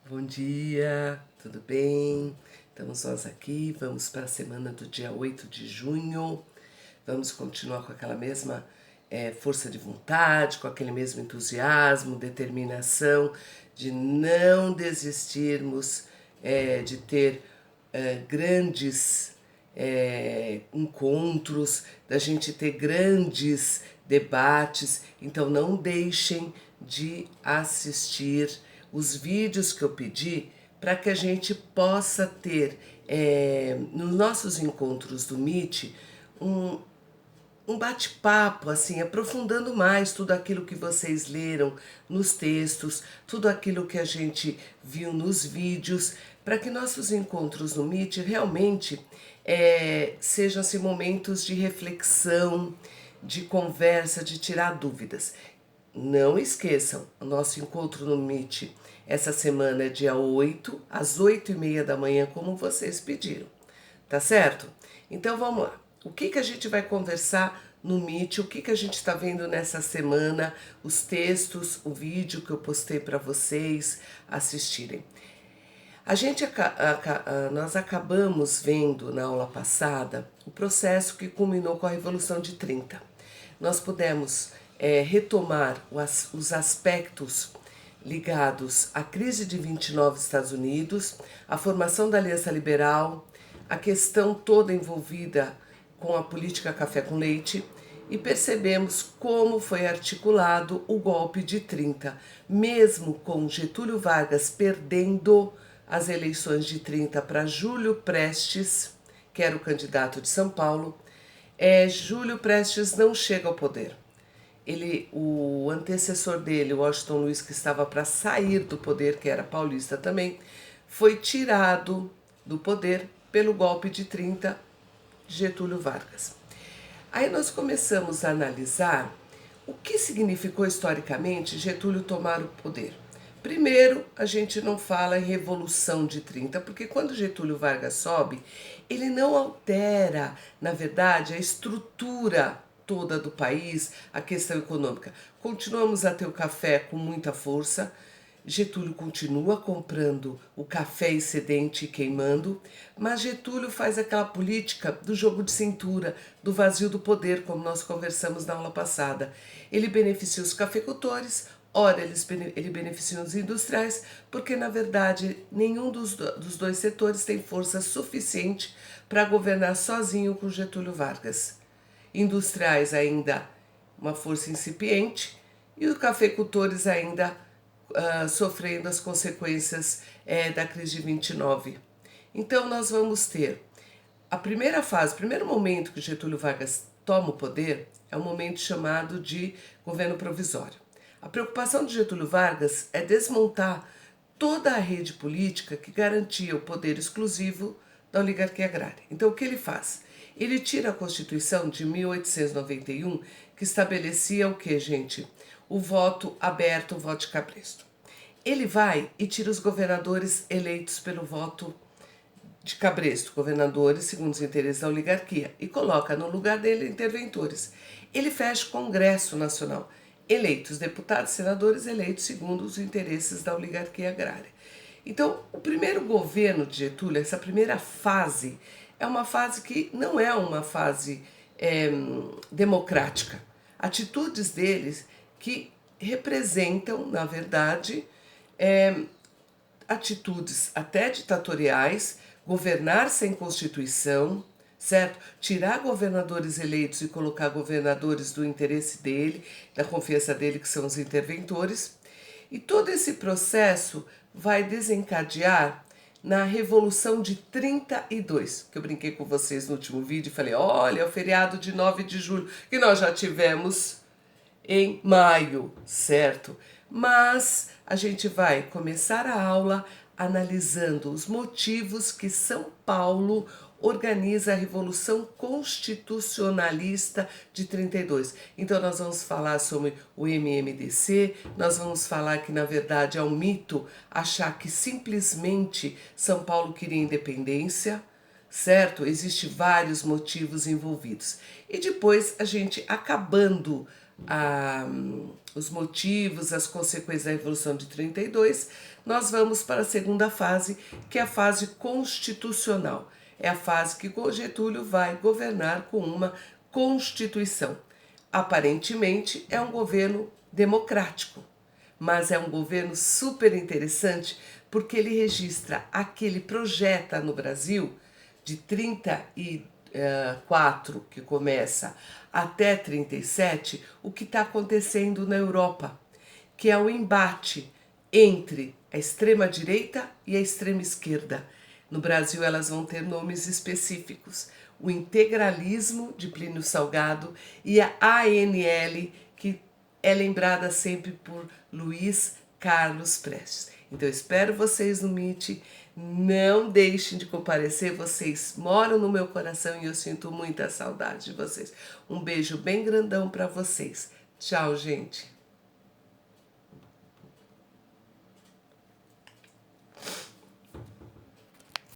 Bom dia, tudo bem? Estamos nós aqui, vamos para a semana do dia 8 de junho. Vamos continuar com aquela mesma força de vontade, com aquele mesmo entusiasmo, determinação de não desistirmos de ter grandes encontros, da gente ter grandes debates. Então não deixem de assistir os vídeos que eu pedi para que a gente possa ter nos nossos encontros do Meet um bate-papo, assim, aprofundando mais tudo aquilo que vocês leram nos textos, tudo aquilo que a gente viu nos vídeos, para que nossos encontros no Meet realmente sejam assim, momentos de reflexão, de conversa, de tirar dúvidas. Não esqueçam, o nosso encontro no Meet essa semana é dia 8, às 8h30 da manhã, como vocês pediram, tá certo? Então vamos lá. O que a gente vai conversar no Meet? O que a gente está vendo nessa semana? Os textos, o vídeo que eu postei para vocês assistirem. Nós acabamos vendo na aula passada o processo que culminou com a Revolução de 30. Nós pudemos retomar os aspectos ligados à crise de 29 dos Estados Unidos, à formação da Aliança Liberal, a questão toda envolvida com a política café com leite, e percebemos como foi articulado o golpe de 30, mesmo com Getúlio Vargas perdendo as eleições de 30 para Júlio Prestes, que era o candidato de São Paulo. Júlio Prestes não chega ao poder. O antecessor dele, o Washington Luiz, que estava para sair do poder, que era paulista também, foi tirado do poder pelo golpe de 30 de Getúlio Vargas. Aí nós começamos a analisar o que significou historicamente Getúlio tomar o poder. Primeiro, a gente não fala em Revolução de 30, porque quando Getúlio Vargas sobe, ele não altera, na verdade, a estrutura toda do país, a questão econômica. Continuamos a ter o café com muita força, Getúlio continua comprando o café excedente e queimando, mas Getúlio faz aquela política do jogo de cintura, do vazio do poder, como nós conversamos na aula passada. Ele beneficia os cafeicultores, ora ele beneficia os industriais, porque na verdade nenhum dos dois setores tem força suficiente para governar sozinho com Getúlio Vargas. Industriais ainda uma força incipiente e os cafeicultores ainda sofrendo as consequências da crise de 29. Então nós vamos ter a primeira fase, o primeiro momento que Getúlio Vargas toma o poder é um momento chamado de governo provisório. A preocupação de Getúlio Vargas é desmontar toda a rede política que garantia o poder exclusivo da oligarquia agrária. Então o que ele faz? Ele tira a Constituição de 1891, que estabelecia o que, gente? O voto aberto, o voto de cabresto. Ele vai e tira os governadores eleitos pelo voto de cabresto, governadores segundo os interesses da oligarquia, e coloca no lugar dele interventores. Ele fecha o Congresso Nacional, eleitos deputados, senadores eleitos segundo os interesses da oligarquia agrária. Então, o primeiro governo de Getúlio, essa primeira fase, é uma fase que não é uma fase democrática. Atitudes deles que representam, na verdade, atitudes até ditatoriais, governar sem Constituição, certo? Tirar governadores eleitos e colocar governadores do interesse dele, da confiança dele, que são os interventores. E todo esse processo vai desencadear na Revolução de 32, que eu brinquei com vocês no último vídeo e falei, olha, é o feriado de 9 de julho, que nós já tivemos em maio, certo? Mas a gente vai começar a aula analisando os motivos que São Paulo organiza a Revolução Constitucionalista de 32. Então nós vamos falar sobre o MMDC, nós vamos falar que na verdade é um mito achar que simplesmente São Paulo queria independência, certo? Existem vários motivos envolvidos. E depois a gente acabando os motivos, as consequências da Revolução de 32, nós vamos para a segunda fase, que é a fase constitucional. É a fase que Getúlio vai governar com uma Constituição. Aparentemente é um governo democrático, mas é um governo super interessante porque ele registra aquele projeta no Brasil de 34, que começa, até 37, o que está acontecendo na Europa, que é o embate entre a extrema-direita e a extrema-esquerda. No Brasil elas vão ter nomes específicos. O integralismo de Plínio Salgado e a ANL, que é lembrada sempre por Luiz Carlos Prestes. Então eu espero vocês no Meet, não deixem de comparecer, vocês moram no meu coração e eu sinto muita saudade de vocês. Um beijo bem grandão para vocês. Tchau, gente!